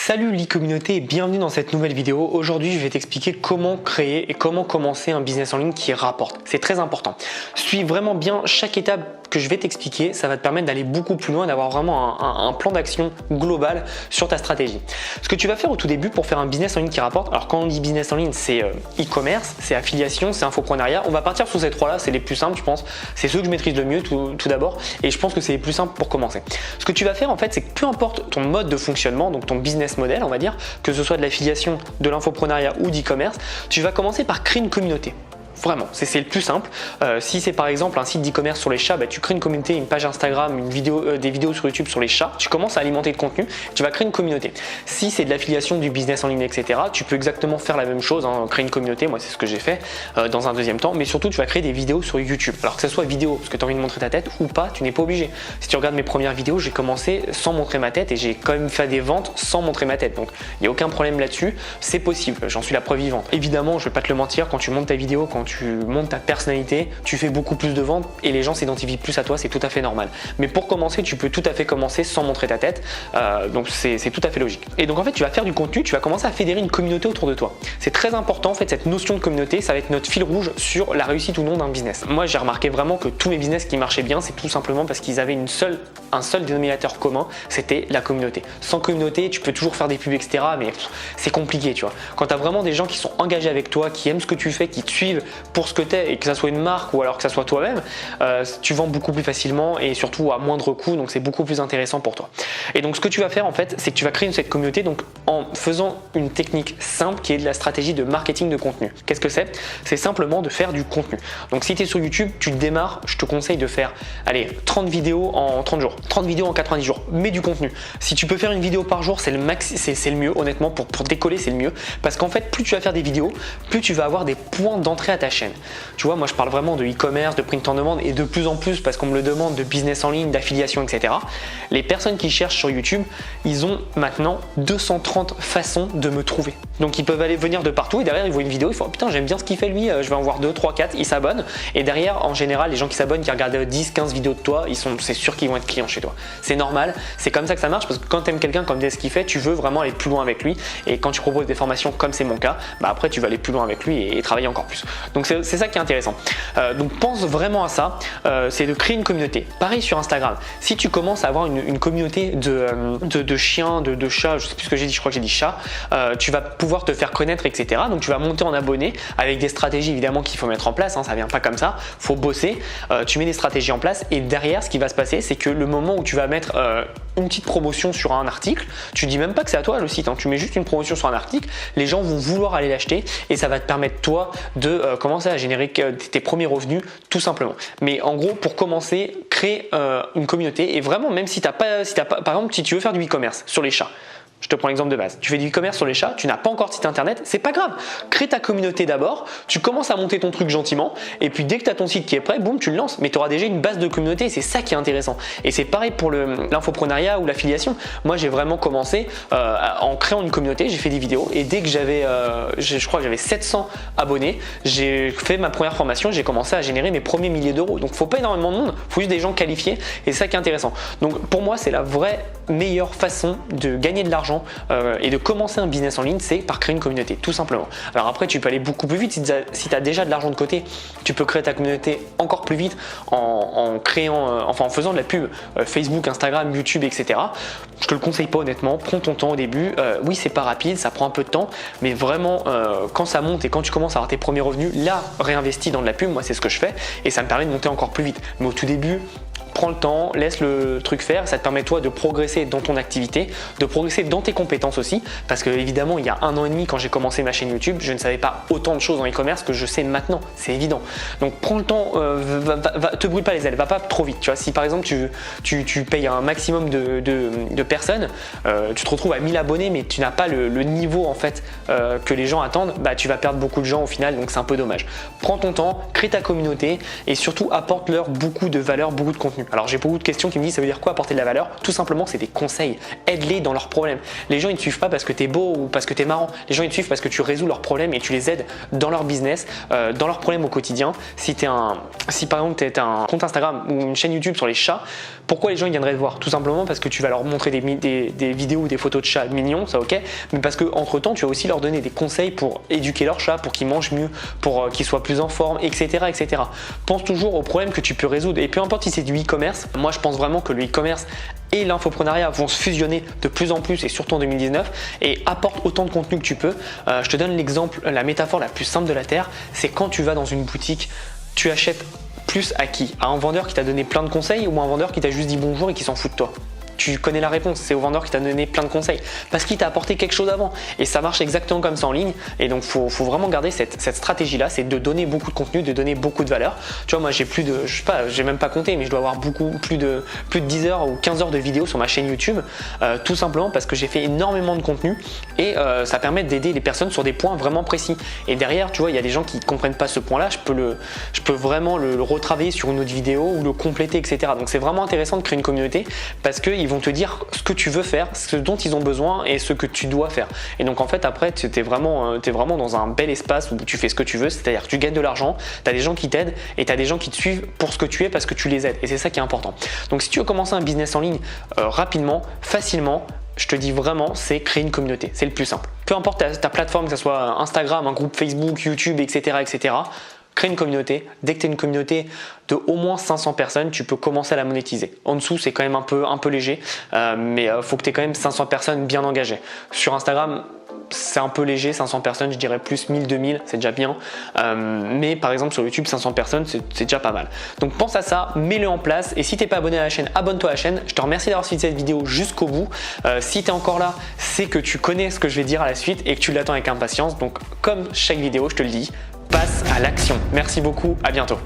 Salut l'e-communauté et bienvenue dans cette nouvelle vidéo. Aujourd'hui, je vais t'expliquer comment créer et comment commencer un business en ligne qui rapporte. C'est très important. Suis vraiment bien chaque étape que je vais t'expliquer. Ça va te permettre d'aller beaucoup plus loin, d'avoir vraiment un plan d'action global sur ta stratégie. Ce que tu vas faire au tout début pour faire un business en ligne qui rapporte, alors quand on dit business en ligne, c'est e-commerce, c'est affiliation, c'est infoprenariat. On va partir sur ces trois-là, c'est les plus simples, je pense. C'est ceux que je maîtrise le mieux tout d'abord et je pense que c'est les plus simples pour commencer. Ce que tu vas faire en fait, c'est que peu importe ton mode de fonctionnement, donc ton business model, on va dire, que ce soit de l'affiliation, de l'infoprenariat ou d'e-commerce, tu vas commencer par créer une communauté. Vraiment, c'est le plus simple. Si c'est par exemple un site d'e-commerce sur les chats, tu crées une communauté, une page Instagram, des vidéos sur YouTube sur les chats, tu commences à alimenter de contenu, tu vas créer une communauté. Si c'est de l'affiliation, du business en ligne, etc., tu peux exactement faire la même chose, créer une communauté, moi c'est ce que j'ai fait dans un deuxième temps, mais surtout tu vas créer des vidéos sur YouTube. Alors que ce soit vidéo, parce que tu as envie de montrer ta tête ou pas, tu n'es pas obligé. Si tu regardes mes premières vidéos, j'ai commencé sans montrer ma tête et j'ai quand même fait des ventes sans montrer ma tête. Donc il n'y a aucun problème là-dessus, c'est possible, j'en suis la preuve vivante. Évidemment, je vais pas te le mentir, quand tu montes ta vidéo, quand tu montes ta personnalité, tu fais beaucoup plus de ventes et les gens s'identifient plus à toi, c'est tout à fait normal. Mais pour commencer, tu peux tout à fait commencer sans montrer ta tête, donc c'est tout à fait logique. Et donc en fait, tu vas faire du contenu, tu vas commencer à fédérer une communauté autour de toi. C'est très important en fait, cette notion de communauté, ça va être notre fil rouge sur la réussite ou non d'un business. Moi, j'ai remarqué vraiment que tous mes business qui marchaient bien, c'est tout simplement parce qu'ils avaient un seul dénominateur commun, c'était la communauté. Sans communauté, tu peux toujours faire des pubs, etc. Mais c'est compliqué, tu vois. Quand tu as vraiment des gens qui sont engagés avec toi, qui aiment ce que tu fais, qui te suivent pour ce que tu es et que ça soit une marque ou alors que ça soit toi-même, tu vends beaucoup plus facilement et surtout à moindre coût, donc c'est beaucoup plus intéressant pour toi. Et donc ce que tu vas faire en fait, c'est que tu vas créer cette communauté donc en faisant une technique simple qui est de la stratégie de marketing de contenu. Qu'est-ce que c'est? C'est simplement de faire du contenu. Donc si tu es sur YouTube, tu démarres, je te conseille de faire 30 vidéos en 30 jours, 30 vidéos en 90 jours, mets du contenu. Si tu peux faire une vidéo par jour, c'est le mieux, honnêtement, pour décoller, c'est le mieux. Parce qu'en fait, plus tu vas faire des vidéos, plus tu vas avoir des points d'entrée à ta chaîne. Tu vois, moi je parle vraiment de e-commerce, de print en demande et de plus en plus, parce qu'on me le demande, de business en ligne, d'affiliation, etc. Les personnes qui cherchent sur YouTube, ils ont maintenant 230 façons de me trouver. Donc ils peuvent aller venir de partout et derrière ils voient une vidéo, ils font putain, j'aime bien ce qu'il fait lui, je vais en voir 2, 3, 4, ils s'abonnent. Et derrière, en général, les gens qui s'abonnent, qui regardent 10, 15 vidéos de toi, c'est sûr qu'ils vont être clients chez toi. C'est normal, c'est comme ça que ça marche parce que quand tu aimes quelqu'un comme ce qu'il fait, tu veux vraiment aller plus loin avec lui. Et quand tu proposes des formations comme c'est mon cas, après tu vas aller plus loin avec lui et travailler encore plus. Donc c'est ça qui est intéressant. Donc pense vraiment à ça, c'est de créer une communauté. Pareil sur Instagram, si tu commences à avoir une communauté de chiens, de chats, je sais plus ce que j'ai dit, je crois que j'ai dit chat, tu vas pouvoir te faire connaître, etc. Donc tu vas monter en abonnés avec des stratégies évidemment qu'il faut mettre en place, ça vient pas comme ça, faut bosser, tu mets des stratégies en place et derrière ce qui va se passer c'est que le moment où tu vas mettre une petite promotion sur un article, tu dis même pas que c'est à toi le site, tu mets juste une promotion sur un article, les gens vont vouloir aller l'acheter et ça va te permettre toi de commencer à générer tes premiers revenus tout simplement. Mais en gros, pour commencer, crée une communauté et vraiment même si t'as pas, par exemple si tu veux faire du e-commerce sur les chats, je te prends l'exemple de base. Tu fais du e-commerce sur les chats, tu n'as pas encore de site internet, c'est pas grave. Crée ta communauté d'abord, tu commences à monter ton truc gentiment et puis dès que tu as ton site qui est prêt, boum, tu le lances. Mais tu auras déjà une base de communauté et c'est ça qui est intéressant. Et c'est pareil pour l'infoprenariat ou l'affiliation. Moi, j'ai vraiment commencé en créant une communauté, j'ai fait des vidéos et dès que je crois que j'avais 700 abonnés, j'ai fait ma première formation, j'ai commencé à générer mes premiers milliers d'euros. Donc, faut pas énormément de monde, faut juste des gens qualifiés et c'est ça qui est intéressant. Donc, pour moi, c'est la vraie meilleure façon de gagner de l'argent et de commencer un business en ligne, c'est par créer une communauté, tout simplement. Alors après, tu peux aller beaucoup plus vite si tu as déjà de l'argent de côté, tu peux créer ta communauté encore plus vite en faisant de la pub Facebook, Instagram, YouTube, etc. Je te le conseille pas honnêtement, prends ton temps au début. Oui, c'est pas rapide, ça prend un peu de temps, mais vraiment quand ça monte et quand tu commences à avoir tes premiers revenus, là, réinvestis dans de la pub, moi c'est ce que je fais et ça me permet de monter encore plus vite. Mais au tout début, prends le temps, laisse le truc faire, ça te permet toi de progresser dans ton activité, de progresser dans tes compétences aussi, parce que évidemment il y a 1 an et demi quand j'ai commencé ma chaîne YouTube, je ne savais pas autant de choses en e-commerce que je sais maintenant, c'est évident. Donc prends le temps, te brûle pas les ailes, va pas trop vite, tu vois. Si par exemple tu payes un maximum de personnes, tu te retrouves à 1000 abonnés mais tu n'as pas le niveau en fait que les gens attendent, tu vas perdre beaucoup de gens au final, donc c'est un peu dommage. Prends ton temps, crée ta communauté et surtout apporte-leur beaucoup de valeur, beaucoup de contenu. contenu. Alors j'ai beaucoup de questions qui me disent ça veut dire quoi apporter de la valeur? Tout simplement c'est des conseils, aide-les dans leurs problèmes. Les gens ils te suivent pas parce que tu es beau ou parce que tu es marrant, les gens ils te suivent parce que tu résous leurs problèmes et tu les aides dans leur business, dans leurs problèmes au quotidien. Si par exemple tu as un compte Instagram ou une chaîne YouTube sur les chats, pourquoi les gens ils viendraient te voir? Tout simplement parce que tu vas leur montrer des vidéos ou des photos de chats mignons, ça ok, mais parce que entre temps tu vas aussi leur donner des conseils pour éduquer leur chat, pour qu'ils mangent mieux, pour qu'ils soient plus en forme, etc., etc. Pense toujours aux problèmes que tu peux résoudre et peu importe si c'est du e-commerce, moi je pense vraiment que le e-commerce et l'infoprenariat vont se fusionner de plus en plus et surtout en 2019 et apporte autant de contenu que tu peux. Je te donne l'exemple, la métaphore la plus simple de la Terre, c'est quand tu vas dans une boutique, tu achètes plus à qui? À un vendeur qui t'a donné plein de conseils ou à un vendeur qui t'a juste dit bonjour et qui s'en fout de toi? Tu connais la réponse, c'est au vendeur qui t'a donné plein de conseils parce qu'il t'a apporté quelque chose avant et ça marche exactement comme ça en ligne et donc faut vraiment garder cette stratégie là, c'est de donner beaucoup de contenu, de donner beaucoup de valeur. Tu vois, moi j'ai plus de, je sais pas, j'ai même pas compté mais je dois avoir plus de 10 heures ou 15 heures de vidéos sur ma chaîne YouTube tout simplement parce que j'ai fait énormément de contenu et ça permet d'aider les personnes sur des points vraiment précis et derrière tu vois il y a des gens qui comprennent pas ce point là, je peux vraiment le retravailler sur une autre vidéo ou le compléter etc. Donc c'est vraiment intéressant de créer une communauté parce que ils vont te dire ce que tu veux faire, ce dont ils ont besoin et ce que tu dois faire. Et donc en fait après tu es vraiment dans un bel espace où tu fais ce que tu veux, c'est-à-dire que tu gagnes de l'argent, tu as des gens qui t'aident et tu as des gens qui te suivent pour ce que tu es parce que tu les aides et c'est ça qui est important. Donc si tu veux commencer un business en ligne rapidement, facilement, je te dis vraiment, c'est créer une communauté, c'est le plus simple. Peu importe ta plateforme, que ce soit Instagram, un groupe Facebook, YouTube, etc., etc., crée une communauté. Dès que tu as une communauté de au moins 500 personnes, tu peux commencer à la monétiser. En dessous, c'est quand même un peu léger, mais faut que tu aies quand même 500 personnes bien engagées. Sur Instagram, c'est un peu léger, 500 personnes, je dirais plus 1000, 2000, c'est déjà bien. Mais par exemple sur YouTube, 500 personnes, c'est déjà pas mal. Donc pense à ça, mets-le en place et si tu n'es pas abonné à la chaîne, abonne-toi à la chaîne. Je te remercie d'avoir suivi cette vidéo jusqu'au bout. Si tu es encore là, c'est que tu connais ce que je vais dire à la suite et que tu l'attends avec impatience. Donc comme chaque vidéo, je te le dis, passe à l'action. Merci beaucoup, à bientôt.